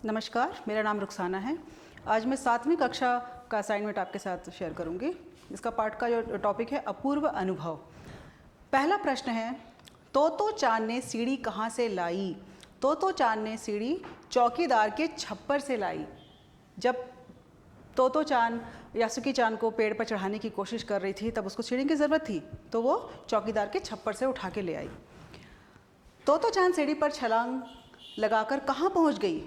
नमस्कार, मेरा नाम रुखसाना है। आज मैं 7वीं कक्षा का असाइनमेंट आपके साथ शेयर करूंगी। इसका पाठ का जो टॉपिक है अपूर्व अनुभव। पहला प्रश्न है, तोतो चांद ने सीढ़ी कहाँ से लाई? तोतो चांद ने सीढ़ी चौकीदार के छप्पर से लाई। जब तोतो चांद यासुकी चांद को पेड़ पर चढ़ाने की कोशिश कर रही थी तब उसको सीढ़ी की ज़रूरत थी, तो वो चौकीदार के छप्पर से उठा के ले आई। तोतो चांद सीढ़ी पर छलांग लगाकर कहाँ पहुँच गई?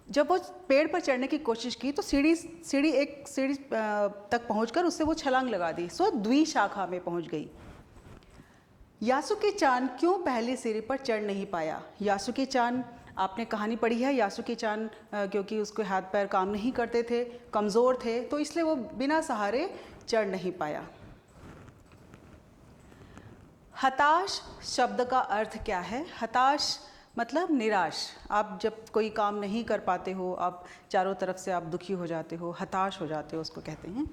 जब वो पेड़ पर चढ़ने की कोशिश की तो सीढ़ी तक पहुंचकर उससे वो छलांग लगा दी, सो द्विशाखा में पहुंच गई। यासुकी चांद क्यों पहली सीढ़ी पर चढ़ नहीं पाया? यासुकी चांद, आपने कहानी पढ़ी है, यासुकी चांद क्योंकि उसके हाथ पैर काम नहीं करते थे, कमज़ोर थे, तो इसलिए वो बिना सहारे चढ़ नहीं पाया। हताश शब्द का अर्थ क्या है? हताश मतलब निराश। आप जब कोई काम नहीं कर पाते हो, आप चारों तरफ से आप दुखी हो जाते हो, हताश हो जाते हो, उसको कहते हैं।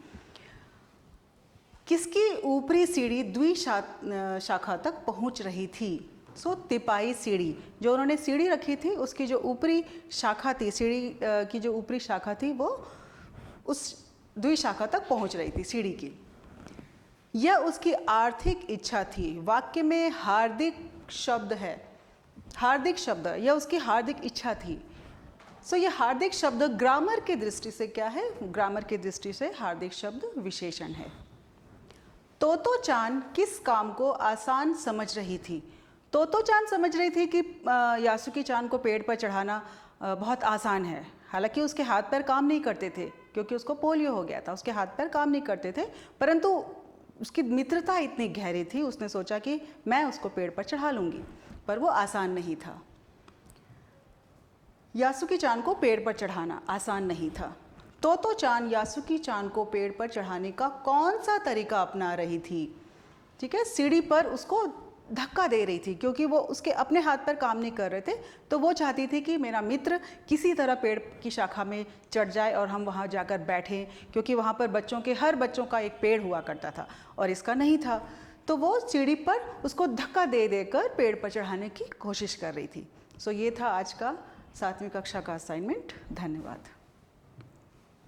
किसकी ऊपरी सीढ़ी द्विशाखा तक पहुंच रही थी? सो तिपाई सीढ़ी, जो उन्होंने सीढ़ी रखी थी उसकी जो ऊपरी शाखा थी, सीढ़ी की जो ऊपरी शाखा थी वो उस द्विशाखा तक पहुंच रही थी सीढ़ी की। यह उसकी आर्थिक इच्छा थी। वाक्य में हार्दिक शब्द है, हार्दिक शब्द, यह उसकी हार्दिक इच्छा थी। सो ये हार्दिक शब्द ग्रामर की दृष्टि से क्या है? ग्रामर की दृष्टि से हार्दिक शब्द विशेषण है। तोतो चांद किस काम को आसान समझ रही थी? तोतो चांद समझ रही थी कि यासुकी चांद को पेड़ पर चढ़ाना बहुत आसान है। हालांकि उसके हाथ पैर काम नहीं करते थे क्योंकि उसको पोलियो हो गया था, उसके हाथ पैर काम नहीं करते थे, परंतु उसकी मित्रता इतनी गहरी थी, उसने सोचा कि मैं उसको पेड़ पर चढ़ा लूँगी, पर वो आसान नहीं था। यासुकी चांद को पेड़ पर चढ़ाना आसान नहीं था। तोतो चांद यासुकी चांद को पेड़ पर चढ़ाने का कौन सा तरीका अपना रही थी? ठीक है, सीढ़ी पर उसको धक्का दे रही थी क्योंकि वो उसके अपने हाथ पर काम नहीं कर रहे थे, तो वो चाहती थी कि मेरा मित्र किसी तरह पेड़ की शाखा में चढ़ जाए और हम वहाँ जाकर बैठें, क्योंकि वहाँ पर हर बच्चों का एक पेड़ हुआ करता था और इसका नहीं था। तो वो सीढ़ी पर उसको धक्का दे देकर पेड़ पर चढ़ाने की कोशिश कर रही थी। सो ये था आज का 7वीं कक्षा का असाइनमेंट। धन्यवाद।